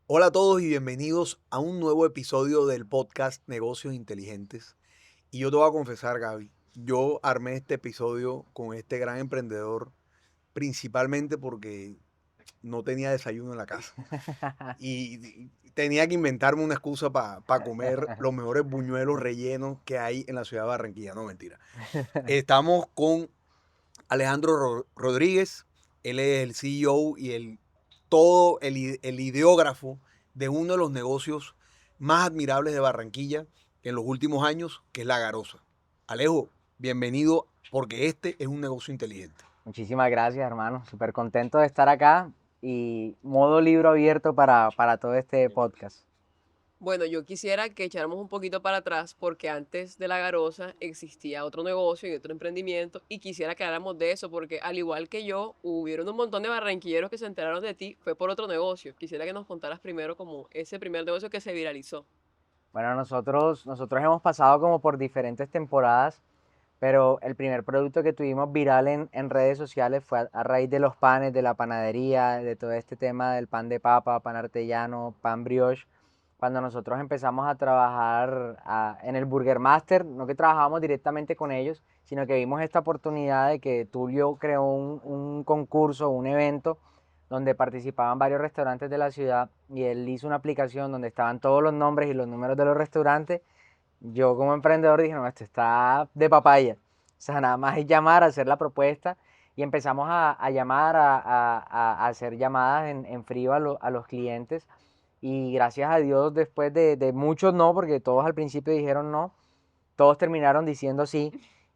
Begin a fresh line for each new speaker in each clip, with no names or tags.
Hola a todos y bienvenidos a un nuevo episodio del podcast Negocios Inteligentes. Y yo te voy a confesar, Gaby, yo armé este episodio con este gran emprendedor principalmente porque no tenía desayuno en la casa. Y tenía que inventarme una excusa para comer los mejores buñuelos rellenos que hay en la ciudad de Barranquilla. No, mentira. Estamos con Alejandro Rodríguez. Él es el CEO y el ideógrafo de uno de los negocios más admirables de Barranquilla en los últimos años, que es La Garosa. Alejo, bienvenido porque este es un negocio inteligente.
Muchísimas gracias, hermano. Súper contento de estar acá y modo libro abierto para todo este podcast.
Bueno, yo quisiera que echáramos un poquito para atrás porque antes de La Garosa existía otro negocio y otro emprendimiento y quisiera que habláramos de eso porque al igual que yo, hubieron un montón de barranquilleros que se enteraron de ti, fue por otro negocio. Quisiera que nos contaras primero como ese primer negocio que se viralizó.
Bueno, nosotros hemos pasado como por diferentes temporadas, pero el primer producto que tuvimos viral en redes sociales fue a raíz de los panes, de la panadería, de todo este tema del pan de papa, pan artellano, pan brioche. Cuando nosotros empezamos a trabajar en el Burger Master, no que trabajábamos directamente con ellos, sino que vimos esta oportunidad de que Tulio creó un concurso, un evento, donde participaban varios restaurantes de la ciudad y él hizo una aplicación donde estaban todos los nombres y los números de los restaurantes. Yo como emprendedor dije, no, esto está de papaya. O sea, nada más es llamar, hacer la propuesta y empezamos a llamar, a hacer llamadas en frío a los clientes. Y gracias a Dios, después de muchos no, porque todos al principio dijeron no, todos terminaron diciendo sí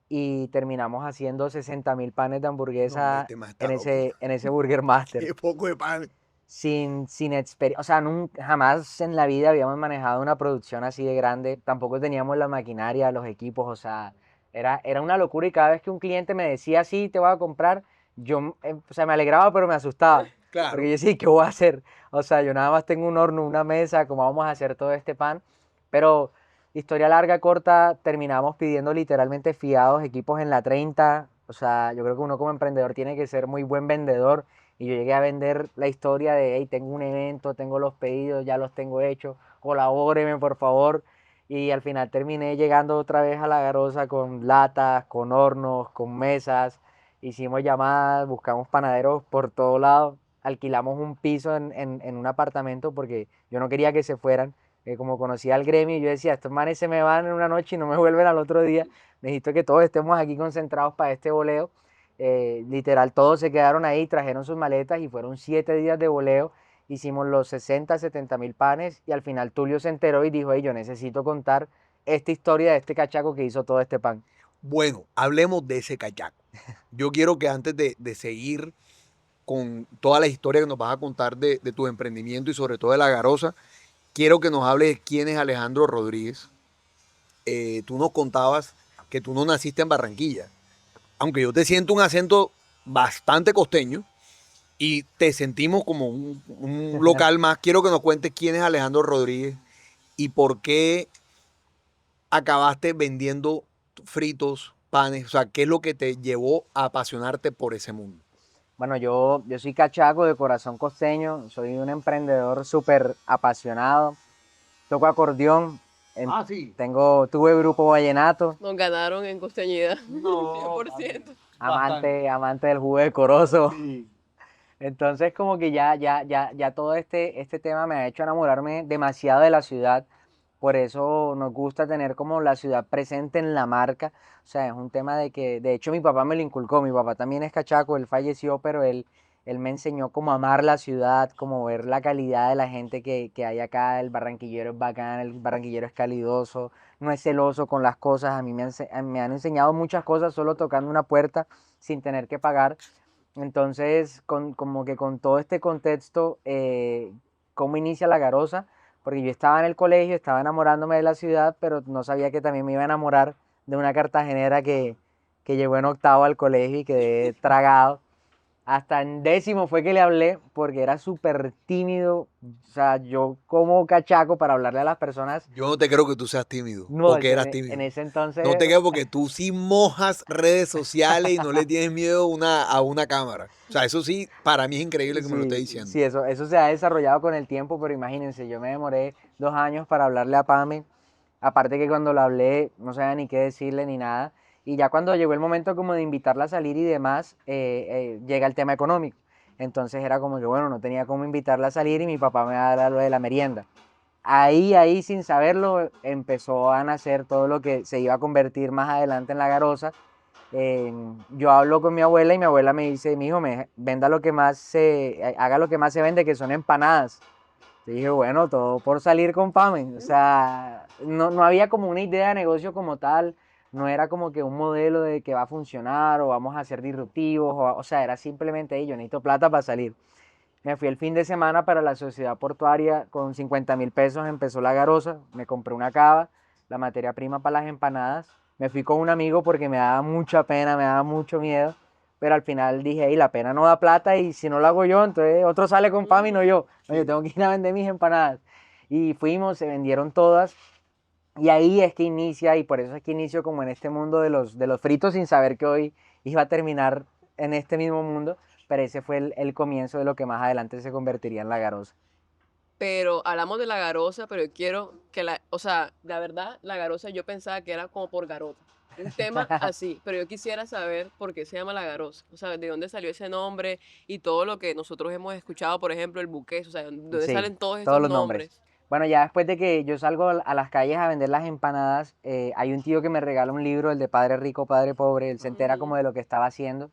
y terminamos haciendo 60.000 panes de
No, hombre,
hamburguesa
este más está
en
loco.
ese Burger Master.
Qué poco de pan.
Sin experiencia, o sea, jamás en la vida habíamos manejado una producción así de grande, tampoco teníamos la maquinaria, los equipos, o sea, era una locura y cada vez que un cliente me decía, sí, te voy a comprar, yo, o sea, me alegraba pero me asustaba,
Claro.
porque yo sí, ¿qué voy a hacer? O sea, yo nada más tengo un horno, una mesa, ¿cómo vamos a hacer todo este pan? Pero historia larga, corta, terminamos pidiendo literalmente fiados, equipos en la 30, o sea, yo creo que uno como emprendedor tiene que ser muy buen vendedor y yo llegué a vender la historia de, hey, tengo un evento, tengo los pedidos, ya los tengo hechos, colabóreme por favor. Y al final terminé llegando otra vez a La Garosa con latas, con hornos, con mesas. Hicimos llamadas, buscamos panaderos por todo lado. Alquilamos un piso en un apartamento porque yo no quería que se fueran. Como conocía al gremio, yo decía, estos manes se me van en una noche y no me vuelven al otro día. Necesito que todos estemos aquí concentrados para este voleo. Literal, todos se quedaron ahí, trajeron sus maletas y fueron 7 días de voleo. Hicimos los 60.000, 70.000 panes y al final Tulio se enteró y dijo, hey, yo necesito contar esta historia de este cachaco que hizo todo este pan.
Bueno, hablemos de ese cachaco. Yo quiero que antes de seguir con toda la historia que nos vas a contar de tu emprendimiento y sobre todo de La Garosa, quiero que nos hables de quién es Alejandro Rodríguez. Tú nos contabas que tú no naciste en Barranquilla, aunque yo te siento un acento bastante costeño y te sentimos como un local más. Quiero que nos cuentes quién es Alejandro Rodríguez y por qué acabaste vendiendo fritos, panes, o sea, qué es lo que te llevó a apasionarte por ese mundo.
Bueno, yo soy cachaco de corazón costeño, soy un emprendedor súper apasionado, toco acordeón,
Sí.
tuve grupo vallenato,
Nos ganaron en costeñidad,
No,
100%.
amante del jugo de corozo.
Sí.
Entonces como que ya todo este tema me ha hecho enamorarme demasiado de la ciudad. Por eso nos gusta tener como la ciudad presente en la marca. O sea, es un tema de que, de hecho mi papá me lo inculcó. Mi papá también es cachaco, él falleció, pero él me enseñó cómo amar la ciudad, cómo ver la calidad de la gente que hay acá. El barranquillero es bacán, el barranquillero es calidoso, no es celoso con las cosas. A mí me han enseñado muchas cosas solo tocando una puerta sin tener que pagar. Entonces, como que con todo este contexto, ¿cómo inicia La Garosa? Porque yo estaba en el colegio, estaba enamorándome de la ciudad, pero no sabía que también me iba a enamorar de una cartagenera que llegó en octavo al colegio y quedé tragado. Hasta en décimo fue que le hablé porque era súper tímido. O sea, yo como cachaco para hablarle a las personas.
Yo no te creo que tú seas tímido
No,
o que
yo
eras
en
tímido.
ese
No te
entonces,
creo porque tú sí mojas redes sociales y no le tienes miedo a una cámara. O sea, eso sí, para mí es increíble que me lo estés
sí,
diciendo.
sí, eso se ha desarrollado con el tiempo, pero imagínense, yo me demoré 2 años para hablarle a Pame. Aparte que cuando lo hablé no sabía ni qué decirle ni nada. Y ya cuando llegó el momento como de invitarla a salir y demás, llega el tema económico. Entonces era como que, bueno, no tenía cómo invitarla a salir y mi papá me va a dar lo de la merienda. Ahí, sin saberlo, empezó a nacer todo lo que se iba a convertir más adelante en La Garosa. Yo hablo con mi abuela y mi abuela me dice, mi hijo, venda lo que más haga lo que más se vende, que son empanadas. Y dije, bueno, todo por salir con Pamen. O sea, no había como una idea de negocio como tal, no era como que un modelo de que va a funcionar o vamos a ser disruptivos, o sea, era simplemente, yo necesito plata para salir. Me fui el fin de semana para la sociedad portuaria con 50.000 pesos, empezó La Garosa, me compré una cava, la materia prima para las empanadas, me fui con un amigo porque me daba mucha pena, me daba mucho miedo, pero al final dije, hey, la pena no da plata y si no lo hago yo, entonces otro sale con PAM y no yo. No, yo
Sí.
tengo que ir a vender mis empanadas. Y fuimos, se vendieron todas. Y ahí es que inicia, y por eso es que inicio como en este mundo de los fritos sin saber que hoy iba a terminar en este mismo mundo, pero ese fue el comienzo de lo que más adelante se convertiría en La Garosa.
Pero hablamos de la garosa, pero yo quiero que o sea, la verdad, la garosa yo pensaba que era como por garota. Un tema así, pero yo quisiera saber por qué se llama la garosa, o sea, de dónde salió ese nombre y todo lo que nosotros hemos escuchado, por ejemplo, el buqués, o sea, de dónde
Sí,
salen todos
todos
estos
los nombres.
nombres.
Bueno, ya después de que yo salgo a las calles a vender las empanadas, hay un tío que me regala un libro, el de Padre Rico, Padre Pobre, él se entera como
Ujú.
de lo que estaba haciendo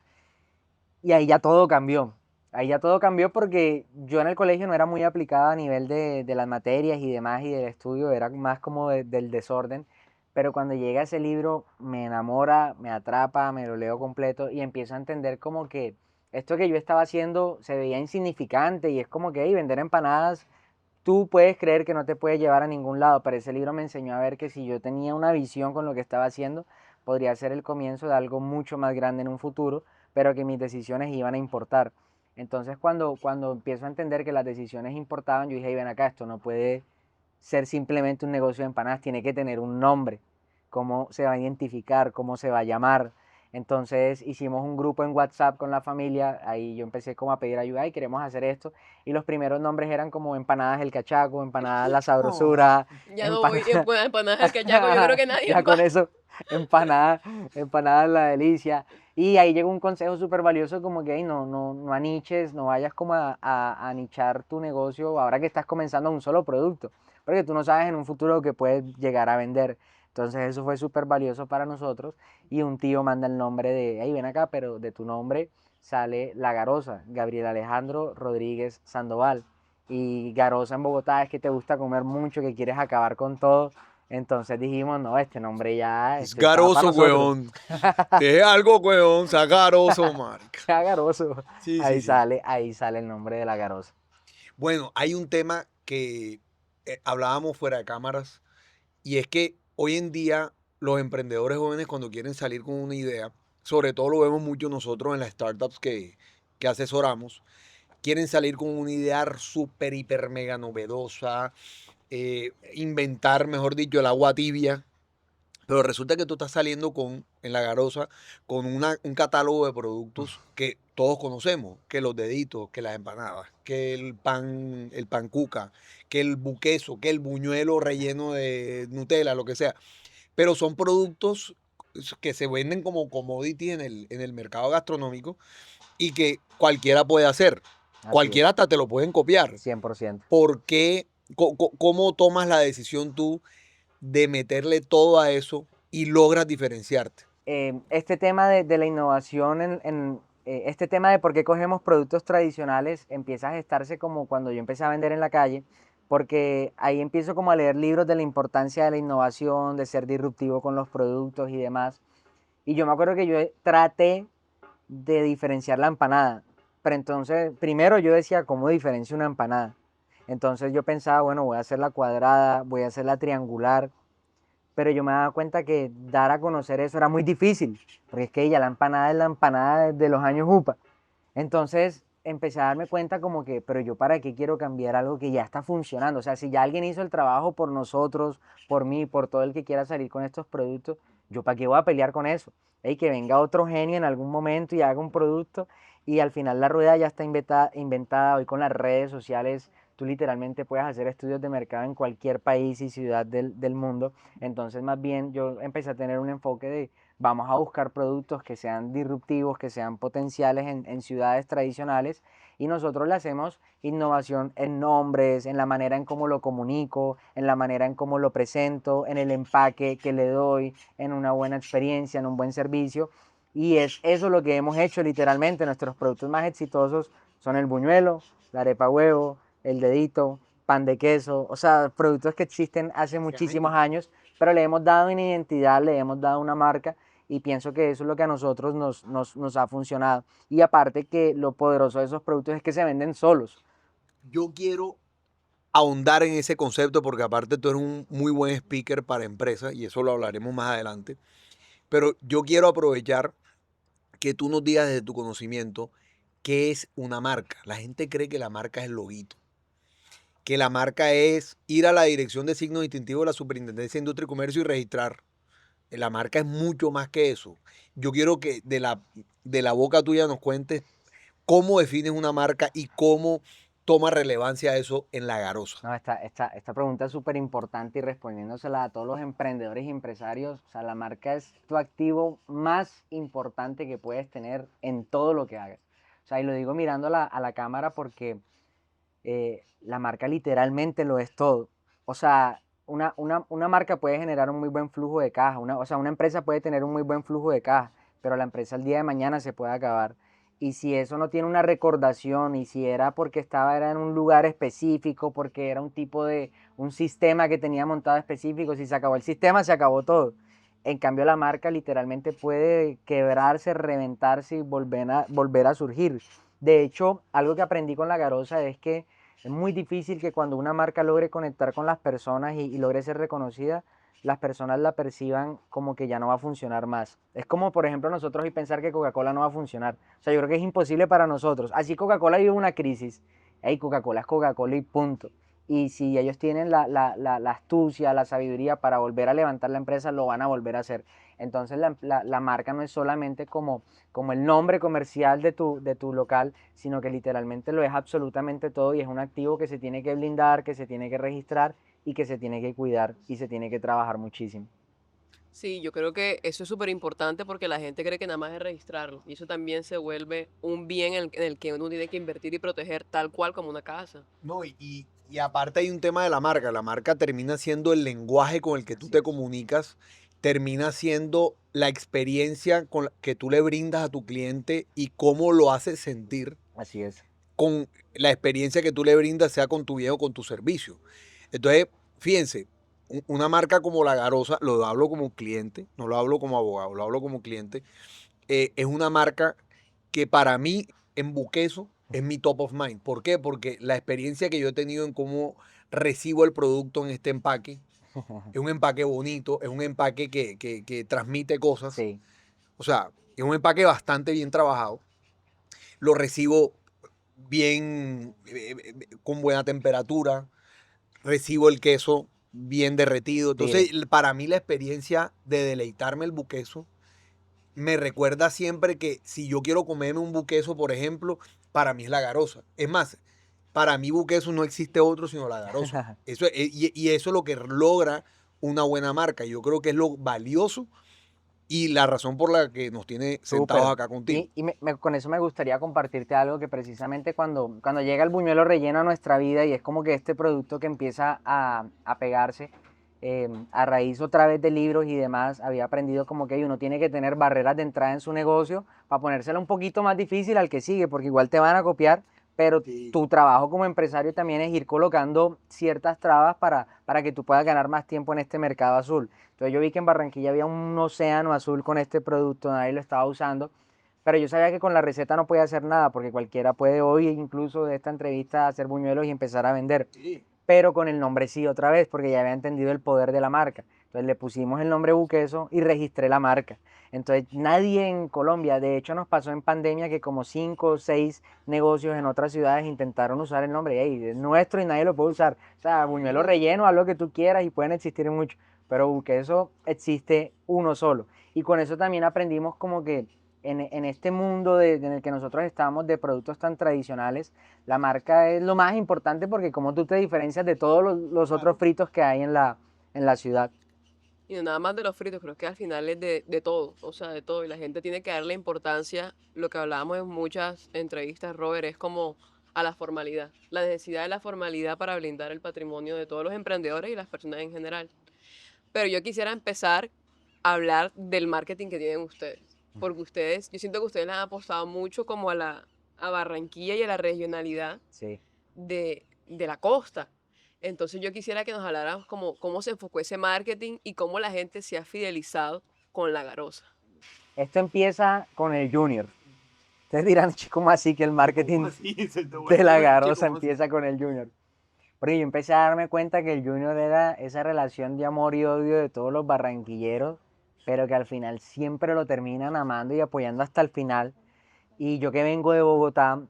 y ahí ya todo cambió. Ahí ya todo cambió porque yo en el colegio no era muy aplicada a nivel de las materias y demás y del estudio, era más como del desorden. Pero cuando llega ese libro me enamora, me atrapa, me lo leo completo y empiezo a entender como que esto que yo estaba haciendo se veía insignificante y es como que hey, vender empanadas, tú puedes creer que no te puede llevar a ningún lado, pero ese libro me enseñó a ver que si yo tenía una visión con lo que estaba haciendo, podría ser el comienzo de algo mucho más grande en un futuro, pero que mis decisiones iban a importar. Entonces cuando empiezo a entender que las decisiones importaban, yo dije, hey, ven acá, esto no puede ser simplemente un negocio de empanadas, tiene que tener un nombre, cómo se va a identificar, cómo se va a llamar. Entonces hicimos un grupo en WhatsApp con la familia, ahí yo empecé como a pedir ayuda y queremos hacer esto. Y los primeros nombres eran como empanadas el cachaco, empanadas la
Oh.
sabrosura,
Ya no voy
empanadas,
empanadas al cachaco, yo creo que nadie
ya con
va.
eso, empanadas, empanadas la delicia. Y ahí llegó un consejo súper valioso como que hey, no aniches, no vayas como a nichar tu negocio ahora que estás comenzando un solo producto, porque tú no sabes en un futuro que puedes llegar a vender. Entonces eso fue súper valioso para nosotros y un tío manda el nombre de, hey, ven acá, pero de tu nombre sale La Garosa, Gabriel Alejandro Rodríguez Sandoval. Y Garosa en Bogotá es que te gusta comer mucho, que quieres acabar con todo. Entonces dijimos, no, este nombre ya,
Es
este estaba para
garoso,
nosotros.
weón. Te es algo, weón. Sea garoso, marica.
Sea Garoso.
Sí, sí, sí.
Ahí sale el nombre de La Garosa.
Bueno, hay un tema que hablábamos fuera de cámaras y es que hoy en día los emprendedores jóvenes cuando quieren salir con una idea, sobre todo lo vemos mucho nosotros en las startups que asesoramos, quieren salir con una idea súper, hiper, mega novedosa, inventar, mejor dicho, el agua tibia. Pero resulta que tú estás saliendo en la garosa con un catálogo de productos que todos conocemos, que los deditos, que las empanadas, que el pan cuca, que el buqueso, que el buñuelo relleno de Nutella, lo que sea. Pero son productos que se venden como commodity en el mercado gastronómico y que cualquiera puede hacer.
Así es,
Cualquiera hasta te lo pueden copiar.
100%.
¿Por qué? ¿Cómo tomas la decisión tú de meterle todo a eso y logras diferenciarte?
Este tema de la innovación, este tema de por qué cogemos productos tradicionales, empieza a gestarse como cuando yo empecé a vender en la calle, porque ahí empiezo como a leer libros de la importancia de la innovación, de ser disruptivo con los productos y demás. Y yo me acuerdo que yo traté de diferenciar la empanada, pero entonces, primero yo decía, ¿cómo diferencio una empanada? Entonces yo pensaba, bueno, voy a hacer la cuadrada, voy a hacer la triangular, pero yo me daba cuenta que dar a conocer eso era muy difícil, porque es que ya la empanada es la empanada de los años UPA. Entonces empecé a darme cuenta como que, pero yo para qué quiero cambiar algo que ya está funcionando. O sea, si ya alguien hizo el trabajo por nosotros, por mí, por todo el que quiera salir con estos productos, yo para qué voy a pelear con eso. Ey, que venga otro genio en algún momento y haga un producto y al final la rueda ya está inventada. Hoy con las redes sociales tú literalmente puedes hacer estudios de mercado en cualquier país y ciudad del mundo. Entonces más bien yo empecé a tener un enfoque de vamos a buscar productos que sean disruptivos, que sean potenciales en ciudades tradicionales y nosotros le hacemos innovación en nombres, en la manera en cómo lo comunico, en la manera en cómo lo presento, en el empaque que le doy, en una buena experiencia, en un buen servicio. Y es eso lo que hemos hecho literalmente. Nuestros productos más exitosos son el buñuelo, la arepa huevo, el dedito, pan de queso, o sea, productos que existen hace muchísimos años, pero le hemos dado una identidad, le hemos dado una marca y pienso que eso es lo que a nosotros nos ha funcionado. Y aparte que lo poderoso de esos productos es que se venden solos.
Yo quiero ahondar en ese concepto porque aparte tú eres un muy buen speaker para empresas y eso lo hablaremos más adelante. Pero yo quiero aprovechar que tú nos digas desde tu conocimiento qué es una marca. La gente cree que la marca es el loguito, que la marca es ir a la dirección de signos distintivos de la Superintendencia de Industria y Comercio y registrar. La marca es mucho más que eso. Yo quiero que de la boca tuya nos cuentes cómo defines una marca y cómo toma relevancia eso en la Garosa.
No, esta pregunta es súper importante y respondiéndosela a todos los emprendedores y empresarios, o sea, la marca es tu activo más importante que puedes tener en todo lo que hagas. O sea, y lo digo mirando a la cámara porque la marca literalmente lo es todo. O sea, una marca puede generar un muy buen flujo de caja, o sea, una empresa puede tener un muy buen flujo de caja, pero la empresa el día de mañana se puede acabar. Y si eso no tiene una recordación, y si era porque era en un lugar específico, porque era un tipo de, un sistema que tenía montado específico, si se acabó el sistema, se acabó todo. En cambio, la marca literalmente puede quebrarse, reventarse y volver a surgir. De hecho, algo que aprendí con la Garosa es que es muy difícil que cuando una marca logre conectar con las personas y logre ser reconocida, las personas la perciban como que ya no va a funcionar más. Es como, por ejemplo, nosotros y pensar que Coca-Cola no va a funcionar. O sea, yo creo que es imposible para nosotros. Así Coca-Cola vive una crisis. Hey, Coca-Cola es Coca-Cola y punto. Y si ellos tienen la astucia, la sabiduría para volver a levantar la empresa, lo van a volver a hacer. Entonces la marca no es solamente como el nombre comercial de tu local, sino que literalmente lo es absolutamente todo y es un activo que se tiene que blindar, que se tiene que registrar y que se tiene que cuidar y se tiene que trabajar muchísimo.
Sí, yo creo que eso es súper importante porque la gente cree que nada más es registrarlo y eso también se vuelve un bien en el que uno tiene que invertir y proteger tal cual como una casa.
No, y aparte hay un tema de la marca. La marca termina siendo el lenguaje con el que tú
Así
te
es.
comunicas, termina siendo la experiencia que tú le brindas a tu cliente y cómo lo haces sentir
Así es.
con la experiencia que tú le brindas, sea con tu bien o con tu servicio. Entonces, fíjense, una marca como La Garosa, lo hablo como cliente, no lo hablo como abogado, lo hablo como cliente, es una marca que para mí en Buqueso es mi top of mind. ¿Por qué? Porque la experiencia que yo he tenido en cómo recibo el producto en este empaque, es un empaque bonito, es un empaque que transmite cosas,
Sí,
o sea, es un empaque bastante bien trabajado, lo recibo bien, con buena temperatura, recibo el queso bien derretido. Entonces,
directo.
para mí la experiencia de deleitarme el buqueso me recuerda siempre que si yo quiero comerme un buqueso, por ejemplo, para mí es la Garosa. Es más, para mí buqueso no existe otro sino la Garosa. Y eso es lo que logra una buena marca. Yo creo que es lo valioso y la razón por la que nos tiene sentados
Súper.
acá contigo.
Y con eso me gustaría compartirte algo que precisamente cuando llega el buñuelo relleno a nuestra vida y es como que este producto que empieza a pegarse a raíz otra vez de libros y demás, había aprendido como que uno tiene que tener barreras de entrada en su negocio para ponérsela un poquito más difícil al que sigue, porque igual te van a copiar, pero
Sí.
tu trabajo como empresario también es ir colocando ciertas trabas para que tú puedas ganar más tiempo en este mercado azul. Entonces yo vi que en Barranquilla había un océano azul con este producto, nadie lo estaba usando, pero yo sabía que con la receta no podía hacer nada porque cualquiera puede hoy incluso de esta entrevista hacer buñuelos y empezar a vender,
Sí.
pero con el nombre sí otra vez porque ya había entendido el poder de la marca. Entonces le pusimos el nombre Buqueso y registré la marca. Entonces nadie en Colombia, de hecho nos pasó en pandemia que como 5 o 6 negocios en otras ciudades intentaron usar el nombre, hey, es nuestro y nadie lo puede usar. O sea, buñuelo relleno, haz lo que tú quieras y pueden existir muchos, pero Buqueso existe uno solo. Y con eso también aprendimos como que en este mundo en el que nosotros estamos de productos tan tradicionales, la marca es lo más importante porque como tú te diferencias de todos los otros fritos que hay en la ciudad.
Y no nada más de los fritos, creo que al final es de todo, o sea, de todo. Y la gente tiene que darle importancia, lo que hablábamos en muchas entrevistas, Robert, es como a la formalidad, la necesidad de la formalidad para blindar el patrimonio de todos los emprendedores y las personas en general. Pero yo quisiera empezar a hablar del marketing que tienen ustedes, porque ustedes, yo siento que ustedes le han apostado mucho como a Barranquilla y a la regionalidad
Sí.
de la costa. Entonces yo quisiera que nos hablaran como cómo se enfocó ese marketing y cómo la gente se ha fidelizado con la garosa.
Esto empieza con el Junior. Ustedes dirán, ¿cómo así que el marketing de la garosa empieza con el Junior? Porque yo empecé a darme cuenta que el Junior era esa relación de amor y odio de todos los barranquilleros, pero que al final siempre lo terminan amando y apoyando hasta el final. Y yo que vengo de Bogotá,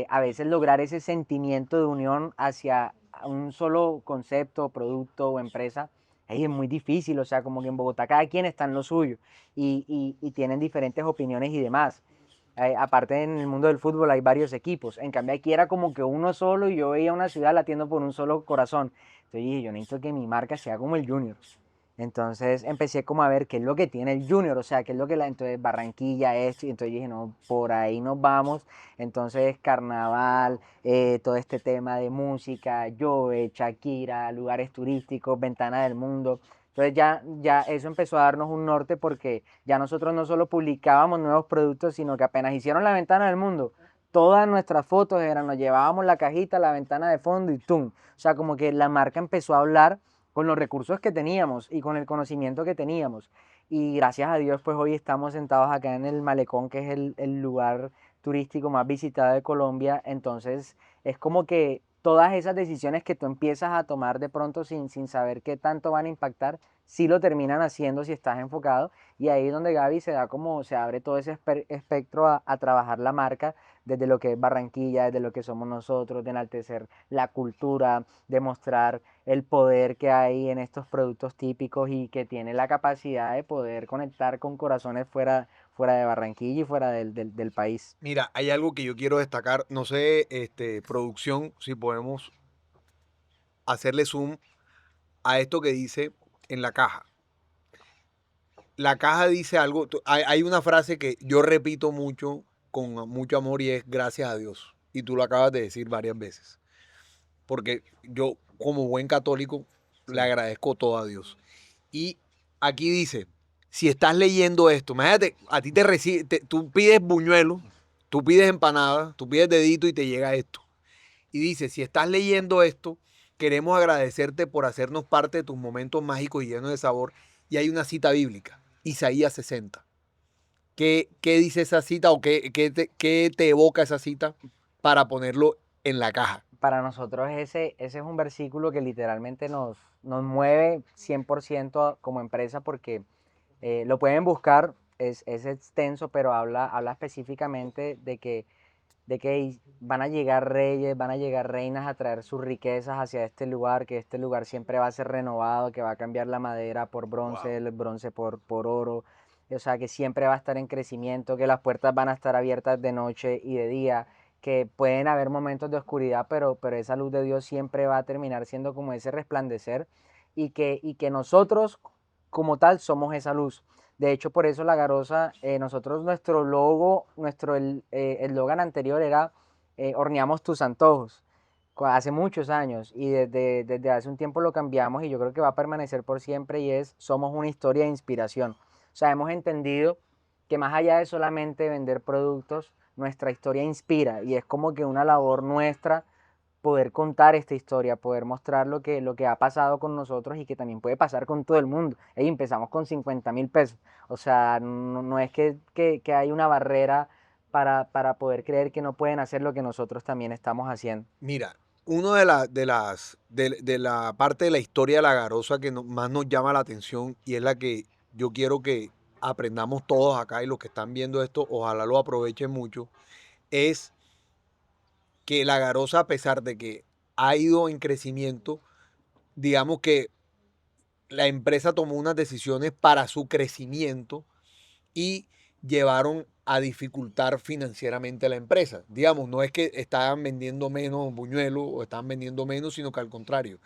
a veces lograr ese sentimiento de unión hacia un solo concepto, producto o empresa, es muy difícil. O sea, como que en Bogotá cada quien está en lo suyo y tienen diferentes opiniones y demás. Aparte en el mundo del fútbol hay varios equipos, en cambio aquí era como que uno solo y yo veía una ciudad latiendo por un solo corazón. Entonces dije, yo necesito que mi marca sea como el Junior. Entonces empecé como a ver qué es lo que tiene el Junior, o sea, qué es lo que entonces Barranquilla, esto, y entonces dije, no, por ahí nos vamos. Entonces carnaval, todo este tema de música, Joe, Shakira, lugares turísticos, Ventana del Mundo. Entonces ya eso empezó a darnos un norte porque ya nosotros no solo publicábamos nuevos productos, sino que apenas hicieron la Ventana del Mundo, todas nuestras fotos eran, nos llevábamos la cajita, la ventana de fondo y ¡tum! O sea, como que la marca empezó a hablar con los recursos que teníamos y con el conocimiento que teníamos. Y gracias a Dios, pues hoy estamos sentados acá en el Malecón, que es el lugar turístico más visitado de Colombia. Entonces, es como que todas esas decisiones que tú empiezas a tomar de pronto sin saber qué tanto van a impactar, sí lo terminan haciendo si estás enfocado. Y ahí es donde Gaby se da como, se abre todo ese espectro a trabajar la marca desde lo que es Barranquilla, desde lo que somos nosotros, de enaltecer la cultura, de mostrar el poder que hay en estos productos típicos y que tiene la capacidad de poder conectar con corazones fuera de Barranquilla y fuera del país.
Mira, hay algo que yo quiero destacar. No sé, producción, si podemos hacerle zoom a esto que dice en la caja. La caja dice algo. Hay una frase que yo repito mucho, con mucho amor, y es gracias a Dios. Y tú lo acabas de decir varias veces. Porque yo, como buen católico, le agradezco todo a Dios. Y aquí dice, si estás leyendo esto, imagínate, a ti te recibe, tú pides buñuelo, tú pides empanada, tú pides dedito y te llega esto. Y dice, si estás leyendo esto, queremos agradecerte por hacernos parte de tus momentos mágicos y llenos de sabor. Y hay una cita bíblica, Isaías 60. ¿Qué dice esa cita o qué te evoca esa cita para ponerlo en la caja?
Para nosotros ese es un versículo que literalmente nos mueve 100% como empresa porque lo pueden buscar, es extenso, pero habla específicamente de que van a llegar reyes, van a llegar reinas a traer sus riquezas hacia este lugar, que este lugar siempre va a ser renovado, que va a cambiar la madera por bronce,
Wow.
el bronce por oro, o sea, que siempre va a estar en crecimiento, que las puertas van a estar abiertas de noche y de día, que pueden haber momentos de oscuridad, pero esa luz de Dios siempre va a terminar siendo como ese resplandecer y que nosotros como tal somos esa luz. De hecho, por eso la garosa, nosotros nuestro logo, nuestro eslogan anterior era horneamos tus antojos, hace muchos años y desde hace un tiempo lo cambiamos y yo creo que va a permanecer por siempre y es somos una historia de inspiración. O sea, hemos entendido que más allá de solamente vender productos, nuestra historia inspira y es como que una labor nuestra poder contar esta historia, poder mostrar lo que ha pasado con nosotros y que también puede pasar con todo el mundo. Ey, empezamos con 50.000 pesos. O sea, no es que hay una barrera para poder creer que no pueden hacer lo que nosotros también estamos haciendo.
Mira, uno de la parte de la historia de la garoza que más nos llama la atención y es la que yo quiero que aprendamos todos acá y los que están viendo esto, ojalá lo aprovechen mucho, es que la garoza, a pesar de que ha ido en crecimiento, digamos que la empresa tomó unas decisiones para su crecimiento y llevaron a dificultar financieramente a la empresa. Digamos, no es que estaban vendiendo menos buñuelos o estaban vendiendo menos, sino que al contrario,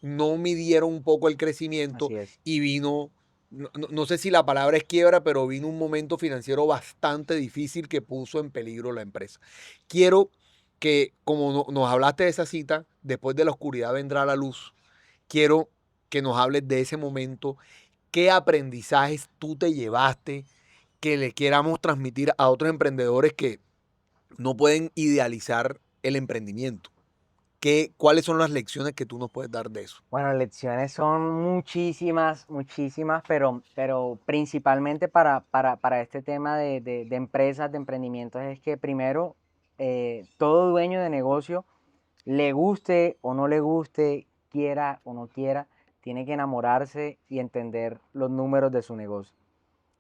no midieron un poco el crecimiento
Así es.
y vino, no sé si la palabra es quiebra, pero vino un momento financiero bastante difícil que puso en peligro la empresa. Quiero que, como nos hablaste de esa cita, después de la oscuridad vendrá la luz, quiero que nos hables de ese momento, qué aprendizajes tú te llevaste, que le queramos transmitir a otros emprendedores que no pueden idealizar el emprendimiento. ¿Cuáles son las lecciones que tú nos puedes dar de eso?
Bueno, lecciones son muchísimas, muchísimas, pero principalmente para este tema de empresas, de emprendimientos, es que primero, todo dueño de negocio, le guste o no le guste, quiera o no quiera, tiene que enamorarse y entender los números de su negocio.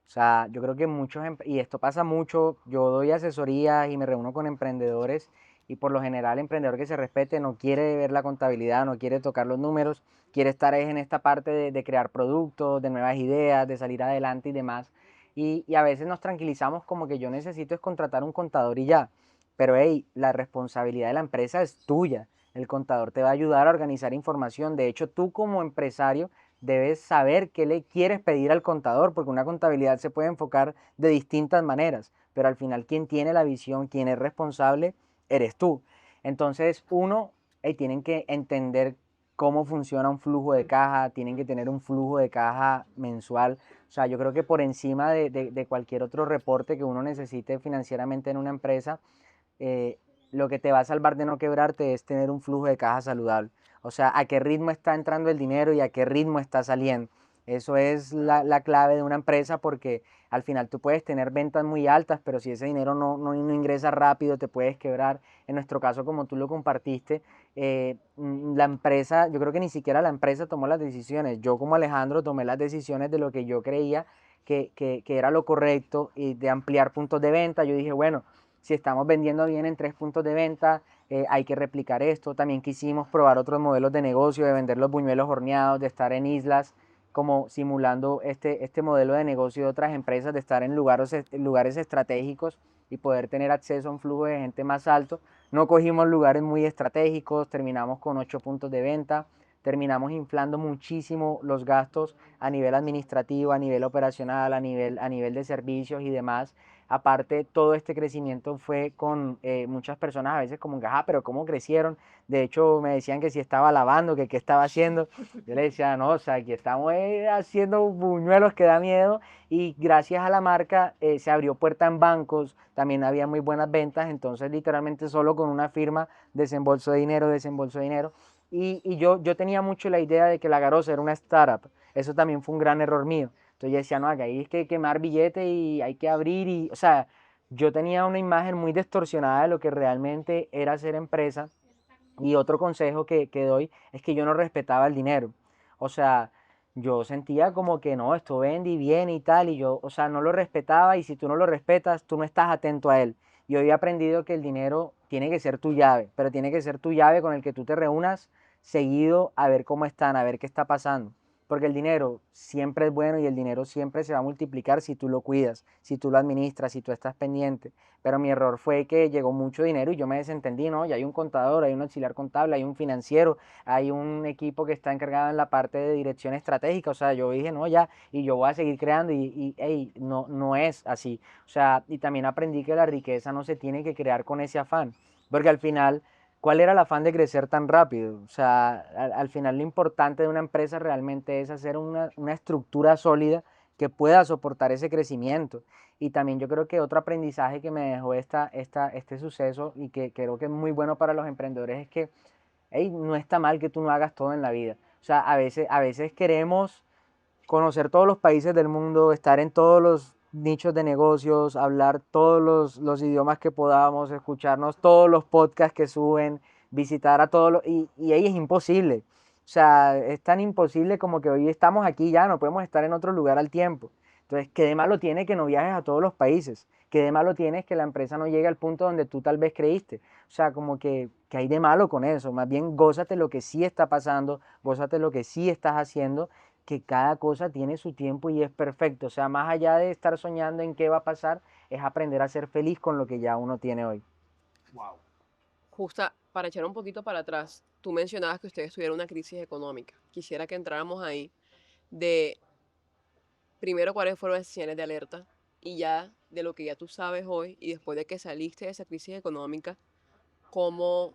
O sea, yo creo que y esto pasa mucho, yo doy asesorías y me reúno con emprendedores y por lo general el emprendedor que se respete no quiere ver la contabilidad, no quiere tocar los números, quiere estar en esta parte de crear productos, de nuevas ideas, de salir adelante y demás. Y a veces nos tranquilizamos como que yo necesito es contratar un contador y ya. Pero hey, la responsabilidad de la empresa es tuya. El contador te va a ayudar a organizar información. De hecho, tú como empresario debes saber qué le quieres pedir al contador, porque una contabilidad se puede enfocar de distintas maneras, pero al final quien tiene la visión, quien es responsable, eres tú. Entonces, uno, tienen que entender cómo funciona un flujo de caja, tienen que tener un flujo de caja mensual. O sea, yo creo que por encima de cualquier otro reporte que uno necesite financieramente en una empresa, lo que te va a salvar de no quebrarte es tener un flujo de caja saludable. O sea, a qué ritmo está entrando el dinero y a qué ritmo está saliendo. Eso es la clave de una empresa porque al final tú puedes tener ventas muy altas, pero si ese dinero no ingresa rápido, te puedes quebrar. En nuestro caso, como tú lo compartiste, la empresa, yo creo que ni siquiera la empresa tomó las decisiones. Yo como Alejandro tomé las decisiones de lo que yo creía que era lo correcto y de ampliar puntos de venta. Yo dije, bueno, si estamos vendiendo bien en 3 puntos de venta, hay que replicar esto. También quisimos probar otros modelos de negocio, de vender los buñuelos horneados, de estar en islas, como simulando este modelo de negocio de otras empresas, de estar en lugares estratégicos y poder tener acceso a un flujo de gente más alto. No cogimos lugares muy estratégicos, terminamos con 8 puntos de venta, terminamos inflando muchísimo los gastos a nivel administrativo, a nivel operacional, a nivel de servicios y demás. Aparte, todo este crecimiento fue con muchas personas a veces como que, pero ¿cómo crecieron? De hecho, me decían que si estaba lavando, que qué estaba haciendo. Yo le decía, no, o sea, aquí estamos haciendo buñuelos que da miedo y gracias a la marca se abrió puerta en bancos, también había muy buenas ventas, entonces literalmente solo con una firma desembolso de dinero, desembolso de dinero. Y yo tenía mucho la idea de que la Garosa era una startup, eso también fue un gran error mío. Entonces yo decía, no, acá hay que quemar billetes y hay que abrir y, o sea, yo tenía una imagen muy distorsionada de lo que realmente era ser empresa. Y otro consejo que doy es que yo no respetaba el dinero. O sea, yo sentía como que no, esto vende y viene y tal, y yo, o sea, no lo respetaba y si tú no lo respetas, tú no estás atento a él. Yo había aprendido que el dinero tiene que ser tu llave, pero tiene que ser tu llave con el que tú te reúnas seguido a ver cómo están, a ver qué está pasando. Porque el dinero siempre es bueno y el dinero siempre se va a multiplicar si tú lo cuidas, si tú lo administras, si tú estás pendiente. Pero mi error fue que llegó mucho dinero y yo me desentendí, ¿no? Ya hay un contador, hay un auxiliar contable, hay un financiero, hay un equipo que está encargado en la parte de dirección estratégica. O sea, yo dije, no, ya, y yo voy a seguir creando hey, no es así. O sea, y también aprendí que la riqueza no se tiene que crear con ese afán, porque al final ¿cuál era el afán de crecer tan rápido? O sea, al final lo importante de una empresa realmente es hacer una estructura sólida que pueda soportar ese crecimiento. Y también yo creo que otro aprendizaje que me dejó este suceso y que creo que es muy bueno para los emprendedores es que hey, no está mal que tú no hagas todo en la vida. O sea, a veces queremos conocer todos los países del mundo, estar en todos los nichos de negocios, hablar todos los idiomas que podamos, escucharnos todos los podcasts que suben visitar a todos los... Y ahí es imposible. O sea, es tan imposible como que hoy estamos aquí ya, no podemos estar en otro lugar al tiempo. Entonces, ¿qué de malo tiene que no viajes a todos los países? ¿Qué de malo tiene que la empresa no llegue al punto donde tú tal vez creíste? O sea, como que hay de malo con eso. Más bien, gózate lo que sí está pasando, gózate lo que sí estás haciendo, que cada cosa tiene su tiempo y es perfecto. O sea, más allá de estar soñando en qué va a pasar, es aprender a ser feliz con lo que ya uno tiene hoy.
Justa, para echar un poquito para atrás, tú mencionabas que ustedes tuvieron una crisis económica. Quisiera que entráramos ahí de primero cuáles fueron las señales de alerta y ya de lo que ya tú sabes hoy y después de que saliste de esa crisis económica, cómo,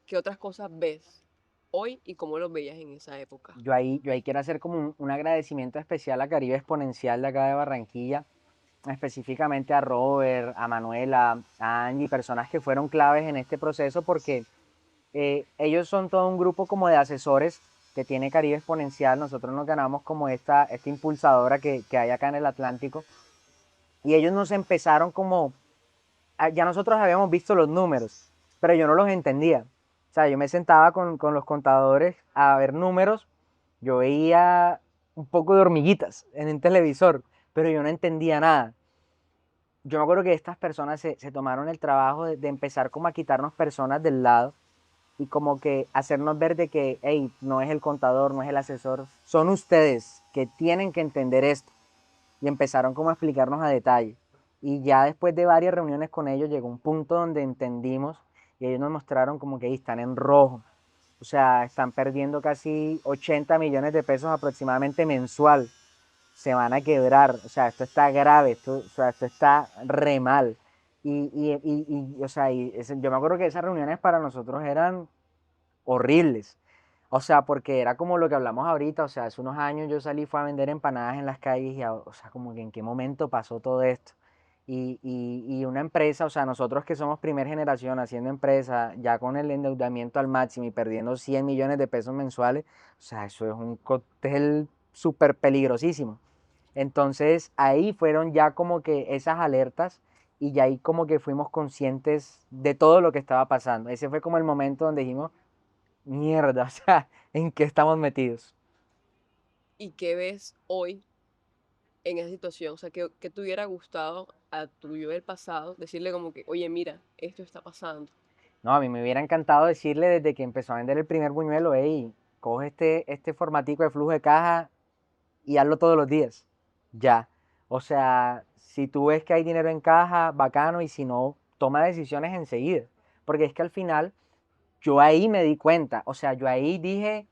qué otras cosas ves hoy y cómo los veías en esa época.
Yo ahí quiero hacer como un agradecimiento especial a Caribe Exponencial de acá de Barranquilla, específicamente a Robert, a Manuela, a Angie, personas que fueron claves en este proceso porque ellos son todo un grupo como de asesores que tiene Caribe Exponencial. Nosotros nos ganamos como esta impulsadora que hay acá en el Atlántico y ellos nos empezaron como, ya nosotros habíamos visto los números, pero yo no los entendía. O sea, yo me sentaba con los contadores a ver números, yo veía un poco de hormiguitas en el televisor, pero yo no entendía nada. Yo me acuerdo que estas personas se tomaron el trabajo de empezar como a quitarnos personas del lado y como que hacernos ver de que, hey, no es el contador, no es el asesor, son ustedes que tienen que entender esto. Y empezaron como a explicarnos a detalle. Y ya después de varias reuniones con ellos llegó un punto donde entendimos y ellos nos mostraron como que ahí están en rojo. O sea, están perdiendo casi 80 millones de pesos aproximadamente mensual. Se van a quebrar. O sea, esto está grave, o sea, esto está re mal. O sea, yo me acuerdo que esas reuniones para nosotros eran horribles. O sea, porque era como lo que hablamos ahorita, o sea, hace unos años yo salí, fue a vender empanadas en las calles y, o sea, como que en qué momento pasó todo esto. Y una empresa, o sea, nosotros que somos primera generación haciendo empresa, ya con el endeudamiento al máximo y perdiendo 100 millones de pesos mensuales, o sea, eso es un cóctel súper peligrosísimo. Entonces ahí fueron ya como que esas alertas y ya ahí como que fuimos conscientes de todo lo que estaba pasando. Ese fue como el momento donde dijimos, mierda, o sea, ¿en qué estamos metidos?
¿Y qué ves hoy en esa situación? O sea, ¿qué te hubiera gustado a tu yo del pasado decirle como que, oye, mira, esto está pasando?
No, a mí me hubiera encantado decirle desde que empezó a vender el primer buñuelo, hey, coge este formatico de flujo de caja y hazlo todos los días. Ya. O sea, si tú ves que hay dinero en caja, bacano, y si no, toma decisiones enseguida. Porque es que al final, yo ahí me di cuenta, o sea, yo ahí dije,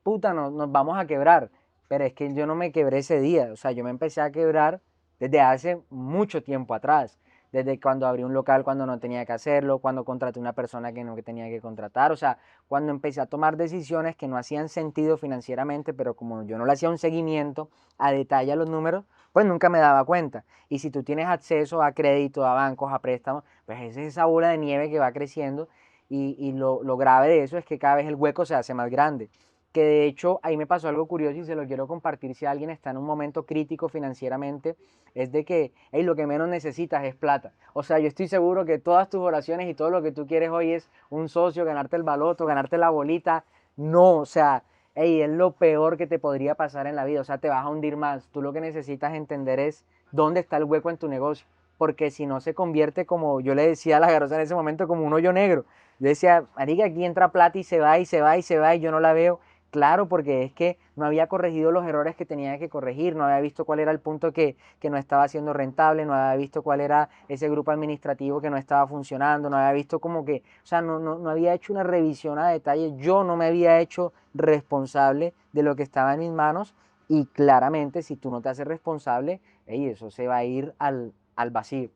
puta, nos vamos a quebrar. Pero es que yo no me quebré ese día, o sea, yo me empecé a quebrar desde hace mucho tiempo atrás, desde cuando abrí un local cuando no tenía que hacerlo, cuando contraté una persona que no que tenía que contratar, o sea, cuando empecé a tomar decisiones que no hacían sentido financieramente, pero como yo no le hacía un seguimiento a detalle a los números, pues nunca me daba cuenta. Y si tú tienes acceso a crédito, a bancos, a préstamos, pues es esa bola de nieve que va creciendo y lo grave de eso es que cada vez el hueco se hace más grande, que de hecho ahí me pasó algo curioso y se lo quiero compartir si alguien está en un momento crítico financieramente, es de que hey, lo que menos necesitas es plata. O sea, yo estoy seguro que todas tus oraciones y todo lo que tú quieres hoy es un socio, ganarte el baloto, ganarte la bolita. No, o sea, hey, es lo peor que te podría pasar en la vida. O sea, te vas a hundir más. Tú lo que necesitas entender es dónde está el hueco en tu negocio. Porque si no se convierte como yo le decía a la Garosa en ese momento, como un hoyo negro. Yo decía, marica, aquí entra plata y se va y se va y se va y yo no la veo. Claro, porque es que no había corregido los errores que tenía que corregir, no había visto cuál era el punto que no estaba siendo rentable, no había visto cuál era ese grupo administrativo que no estaba funcionando, no había visto como que, o sea, no había hecho una revisión a detalle, yo no me había hecho responsable de lo que estaba en mis manos y claramente si tú no te haces responsable, ey, eso se va a ir al vacío.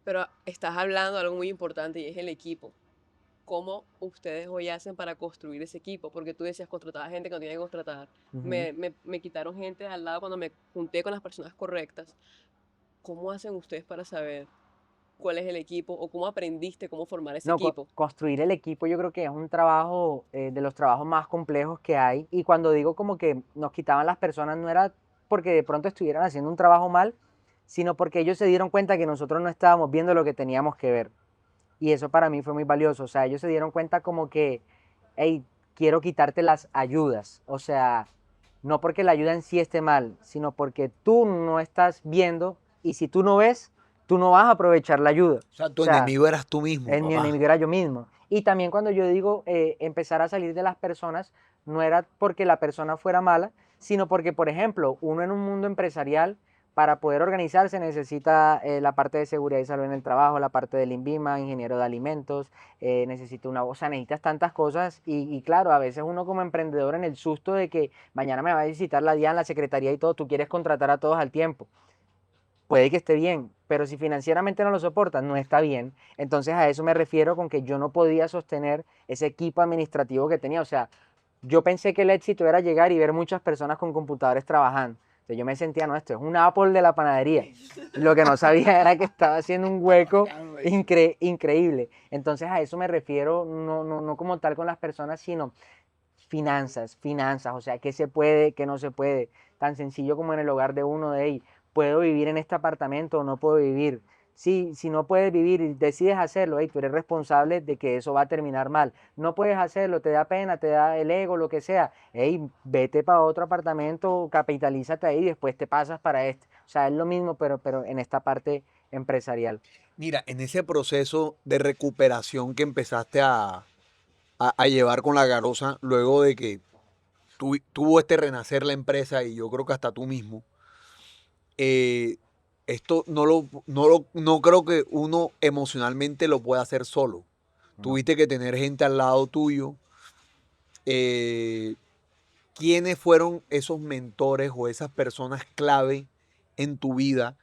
Pero estás hablando de algo muy importante y es el equipo. ¿Cómo ustedes hoy hacen para construir ese equipo? Porque tú decías, contrataba gente que no tenía que contratar.
Ujú.
Me quitaron gente al lado cuando me junté con las personas correctas. ¿Cómo hacen ustedes para saber cuál es el equipo o cómo aprendiste cómo formar ese
No,
equipo?
construir el equipo yo creo que es un trabajo de los trabajos más complejos que hay. Y cuando digo como que nos quitaban las personas, no era porque de pronto estuvieran haciendo un trabajo mal, sino porque ellos se dieron cuenta que nosotros no estábamos viendo lo que teníamos que ver. Y eso para mí fue muy valioso. O sea, ellos se dieron cuenta como que, hey, quiero quitarte las ayudas. O sea, no porque la ayuda en sí esté mal, sino porque tú no estás viendo y si tú no ves, tú no vas a aprovechar la ayuda.
O sea,
O
tu
sea,
enemigo eras tú mismo,
mi
papá.
enemigo era yo mismo. Y también cuando yo digo empezar a salir de las personas, no era porque la persona fuera mala, sino porque, por ejemplo, uno en un mundo empresarial, para poder organizarse necesita la parte de seguridad y salud en el trabajo, la parte del INVIMA, ingeniero de alimentos, necesita una bolsa, necesitas tantas cosas y claro, a veces uno como emprendedor en el susto de que mañana me va a visitar la DIAN, la secretaría y todo, tú quieres contratar a todos al tiempo. Puede que esté bien, pero si financieramente no lo soporta, no está bien. Entonces a eso me refiero con que yo no podía sostener ese equipo administrativo que tenía. O sea, yo pensé que el éxito era llegar y ver muchas personas con computadores trabajando. Entonces yo me sentía, no, esto es un Apple de la panadería. Lo que no sabía era que estaba haciendo un hueco increíble. Entonces a eso me refiero, no como tal con las personas, sino finanzas, o sea, qué se puede, qué no se puede. Tan sencillo como en el hogar de uno de ellos. ¿Puedo vivir en este apartamento o no puedo vivir? Si no puedes vivir y decides hacerlo, tú eres responsable de que eso va a terminar mal. No puedes hacerlo, te da pena, te da el ego, lo que sea. Vete para otro apartamento, capitalízate ahí y después te pasas para este. O sea, es lo mismo, pero en esta parte empresarial.
Mira, en ese proceso de recuperación que empezaste a llevar con la Garosa, luego de que tuvo este renacer la empresa y yo creo que hasta tú mismo, eh, esto no creo que uno emocionalmente lo pueda hacer solo.
No.
Tuviste que tener gente al lado tuyo. eh, ¿Quiénes fueron esos mentores o esas personas clave en tu vida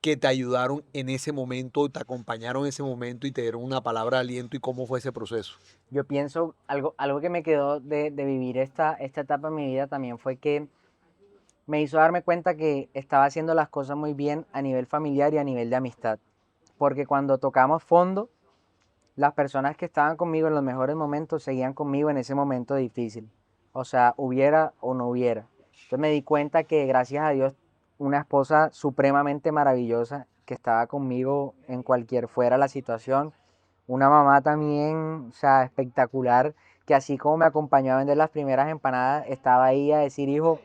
que te ayudaron en ese momento, te acompañaron en ese momento y te dieron una palabra de aliento y cómo fue ese proceso?
Yo pienso, algo que me quedó de vivir esta etapa en mi vida también fue que me hizo darme cuenta que estaba haciendo las cosas muy bien a nivel familiar y a nivel de amistad. Porque cuando tocamos fondo, las personas que estaban conmigo en los mejores momentos seguían conmigo en ese momento difícil. O sea, hubiera o no hubiera. Entonces me di cuenta que gracias a Dios, una esposa supremamente maravillosa que estaba conmigo en cualquier fuera la situación. Una mamá también, o sea, espectacular, que así como me acompañó a vender las primeras empanadas, estaba ahí a decir, hijo,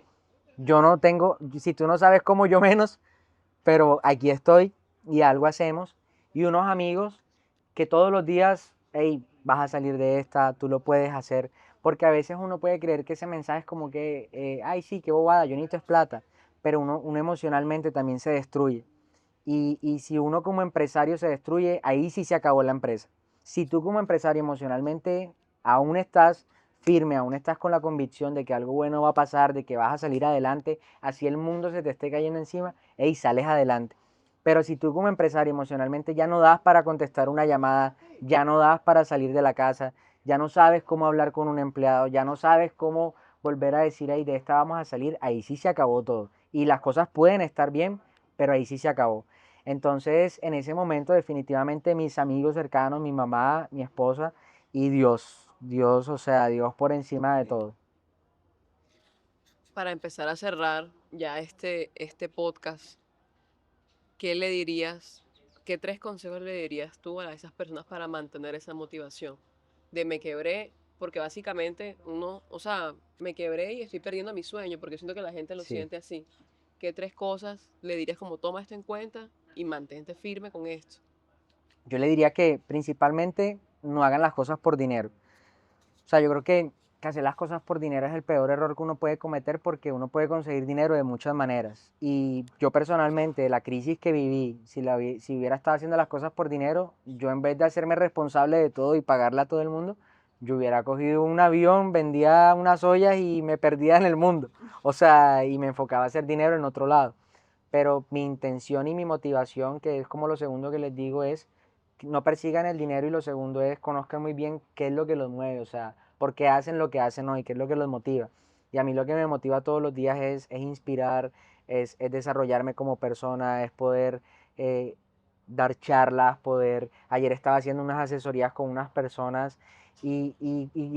yo no tengo, si tú no sabes cómo, yo menos, pero aquí estoy y algo hacemos. Y unos amigos que todos los días, hey, vas a salir de esta, tú lo puedes hacer. Porque a veces uno puede creer que ese mensaje es como que, ay, sí, qué bobada, yo necesito es plata. Pero uno emocionalmente también se destruye. Y si uno como empresario se destruye, ahí sí se acabó la empresa. Si tú como empresario emocionalmente aún estás firme, aún estás con la convicción de que algo bueno va a pasar, de que vas a salir adelante, así el mundo se te esté cayendo encima, y sales adelante. Pero si tú como empresario emocionalmente ya no das para contestar una llamada, ya no das para salir de la casa, ya no sabes cómo hablar con un empleado, ya no sabes cómo volver a decir, ahí de esta vamos a salir, ahí sí se acabó todo. Y las cosas pueden estar bien, pero ahí sí se acabó. Entonces, en ese momento, definitivamente mis amigos cercanos, mi mamá, mi esposa y Dios, o sea, Dios por encima de todo.
Para empezar a cerrar ya este podcast, ¿qué le dirías? ¿Qué tres consejos le dirías tú a esas personas para mantener esa motivación? De me quebré, porque básicamente uno, o sea, me quebré y estoy perdiendo mi sueño, porque siento que la gente lo
Sí.
siente así. ¿Qué tres cosas le dirías como toma esto en cuenta y mantente firme con esto?
Yo le diría que principalmente no hagan las cosas por dinero. O sea, yo creo que hacer las cosas por dinero es el peor error que uno puede cometer porque uno puede conseguir dinero de muchas maneras. Y yo personalmente, la crisis que viví, si hubiera estado haciendo las cosas por dinero, yo en vez de hacerme responsable de todo y pagarle a todo el mundo, yo hubiera cogido un avión, vendía unas ollas y me perdía en el mundo. O sea, y me enfocaba a hacer dinero en otro lado. Pero mi intención y mi motivación, que es como lo segundo que les digo, es que no persigan el dinero y lo segundo es conozcan muy bien qué es lo que los mueve, o sea, por qué hacen lo que hacen hoy, qué es lo que los motiva. Y a mí lo que me motiva todos los días es inspirar, es desarrollarme como persona, es poder eh, dar charlas, poder... Ayer estaba haciendo unas asesorías con unas personas y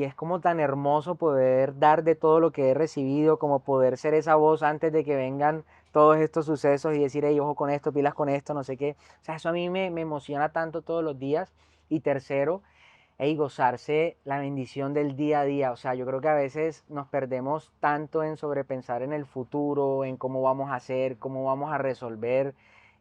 es como tan hermoso poder dar de todo lo que he recibido, como poder ser esa voz antes de que vengan todos estos sucesos y decir, hey, ojo con esto, pilas con esto, no sé qué. O sea, eso a mí me emociona tanto todos los días Y tercero, gozarse la bendición del día a día. O sea, yo creo que a veces nos perdemos tanto en sobrepensar en el futuro, en cómo vamos a hacer, cómo vamos a resolver.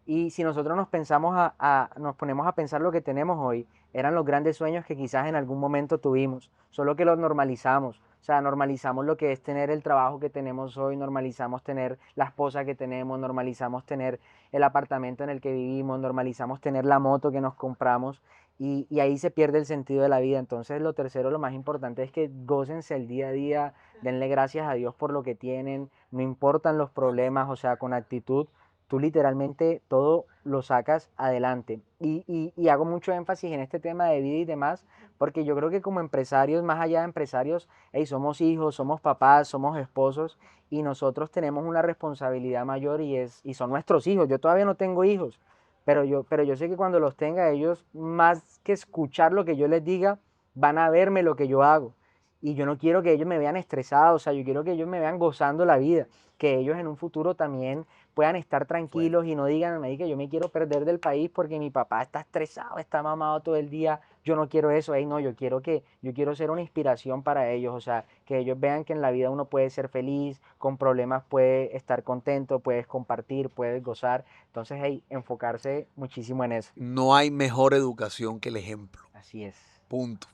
Y si nosotros nos ponemos a pensar lo que tenemos hoy, eran los grandes sueños que quizás en algún momento tuvimos, solo que los normalizamos. O sea, normalizamos lo que es tener el trabajo que tenemos hoy, normalizamos tener la esposa que tenemos, normalizamos tener el apartamento en el que vivimos, normalizamos tener la moto que nos compramos y ahí se pierde el sentido de la vida. Entonces, lo tercero, lo más importante es que gócense el día a día, denle gracias a Dios por lo que tienen, no importan los problemas, o sea, con actitud, tú literalmente todo lo sacas adelante. Y hago mucho énfasis en este tema de vida y demás, porque yo creo que como empresarios, más allá de empresarios, hey, somos hijos, somos papás, somos esposos, y nosotros tenemos una responsabilidad mayor y son nuestros hijos. Yo todavía no tengo hijos, pero yo sé que cuando los tenga ellos, más que escuchar lo que yo les diga, van a verme lo que yo hago. Y yo no quiero que ellos me vean estresado, o sea, yo quiero que ellos me vean gozando la vida, que ellos en un futuro también puedan estar tranquilos y no digan, "Ay, que yo me quiero perder del país porque mi papá está estresado, está mamado todo el día, yo no quiero eso, no, yo quiero ser una inspiración para ellos, o sea, que ellos vean que en la vida uno puede ser feliz, con problemas puede estar contento, puedes compartir, puedes gozar, entonces, enfocarse muchísimo en eso.
No hay mejor educación que el ejemplo.
Así es.
Punto.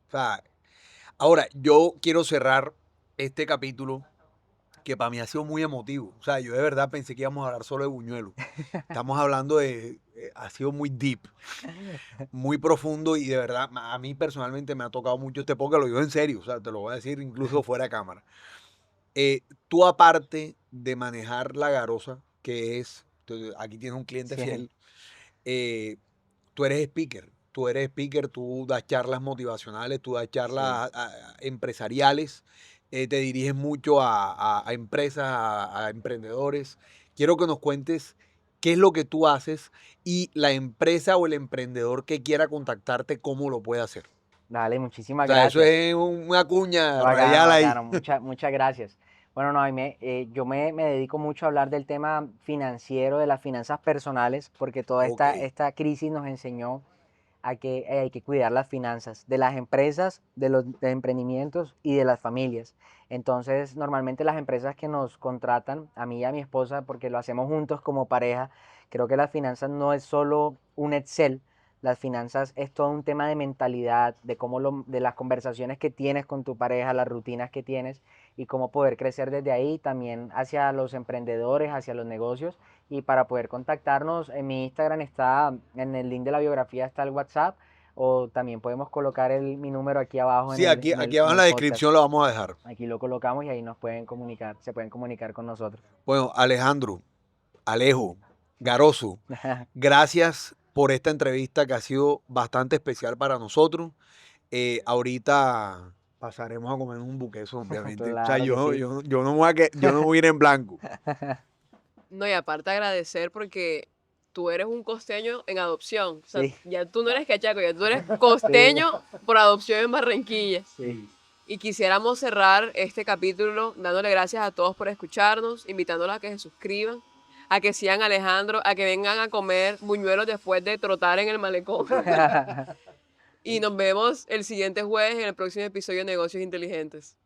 O sea, ahora, yo quiero cerrar este capítulo que para mí ha sido muy emotivo. O sea, yo de verdad pensé que íbamos a hablar solo de Buñuelo. Estamos hablando ha sido muy deep, muy profundo y de verdad, a mí personalmente me ha tocado mucho este podcast, lo digo en serio, o sea, te lo voy a decir incluso fuera de cámara. Tú aparte de manejar la Garosa, que es, aquí tienes un cliente
Sí.
fiel, eh, tú eres speaker, tú das charlas motivacionales, tú das charlas empresariales, te diriges mucho a empresas, a emprendedores. Quiero que nos cuentes qué es lo que tú haces y la empresa o el emprendedor que quiera contactarte, cómo lo puede hacer.
Dale,
O
muchísimas
sea, eso
gracias.
es una cuña
Bacano,
radial ahí.
bacano. Muchas gracias. Bueno, no, yo me dedico mucho a hablar del tema financiero, de las finanzas personales, porque toda
Ok.
esta crisis nos enseñó a que hay que cuidar las finanzas de las empresas, de emprendimientos y de las familias. Entonces, normalmente las empresas que nos contratan, a mí y a mi esposa, porque lo hacemos juntos como pareja, creo que las finanzas no es solo un Excel, las finanzas es todo un tema de mentalidad, de las conversaciones que tienes con tu pareja, las rutinas que tienes y cómo poder crecer desde ahí también hacia los emprendedores, hacia los negocios. Y para poder contactarnos, en mi Instagram está, en el link de la biografía está el WhatsApp, o también podemos colocar mi número aquí abajo
Sí, aquí
en
abajo en
el
la
podcast.
descripción lo vamos a dejar.
Aquí lo colocamos y ahí nos pueden comunicar, se pueden comunicar con nosotros.
Bueno, Alejandro, Alejo, Garoso, gracias por esta entrevista que ha sido bastante especial para nosotros. Ahorita pasaremos a comer un buqueso, obviamente. O sea,
Claro que sí.
yo no yo no voy a ir en blanco.
No, y aparte agradecer porque tú eres un costeño en adopción. O sea,
Sí.
ya tú no eres cachaco, ya tú eres costeño por adopción en Barranquilla.
Sí.
Y quisiéramos cerrar este capítulo dándole gracias a todos por escucharnos, invitándolos a que se suscriban, a que sigan a Alejandro, a que vengan a comer buñuelos después de trotar en el malecón. Y nos vemos el siguiente jueves en el próximo episodio de Negocios Inteligentes.